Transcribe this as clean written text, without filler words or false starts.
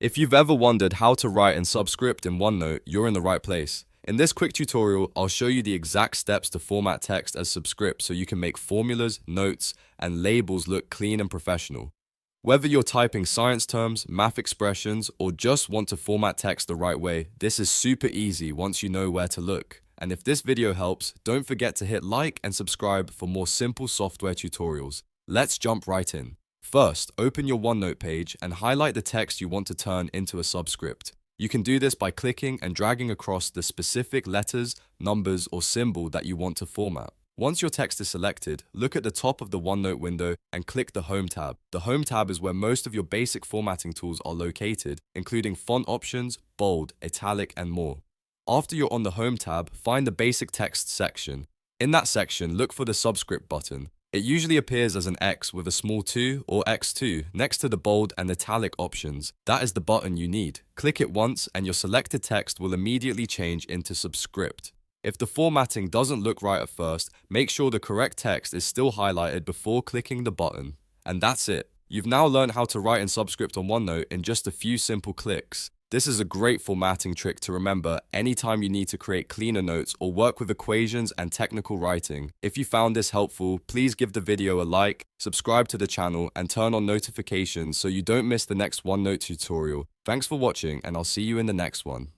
If you've ever wondered how to write in Subscript in OneNote, you're in the right place. In this quick tutorial, I'll show you the exact steps to format text as Subscript so you can make formulas, notes, and labels look clean and professional. Whether you're typing science terms, math expressions, or just want to format text the right way, this is super easy once you know where to look. And if this video helps, don't forget to hit like and subscribe for more simple software tutorials. Let's jump right in. First, open your OneNote page and highlight the text you want to turn into a subscript. You can do this by clicking and dragging across the specific letters, numbers, or symbol that you want to format. Once your text is selected, look at the top of the OneNote window and click the Home tab. The Home tab is where most of your basic formatting tools are located, including font options, bold, italic, and more. After you're on the Home tab, find the Basic Text section. In that section, look for the Subscript button. It usually appears as an X with a small 2 or X2 next to the bold and italic options. That is the button you need. Click it once and your selected text will immediately change into Subscript. If the formatting doesn't look right at first, make sure the correct text is still highlighted before clicking the button. And that's it. You've now learned how to write in Subscript on OneNote in just a few simple clicks. This is a great formatting trick to remember anytime you need to create cleaner notes or work with equations and technical writing. If you found this helpful, please give the video a like, subscribe to the channel, and turn on notifications so you don't miss the next OneNote tutorial. Thanks for watching, and I'll see you in the next one.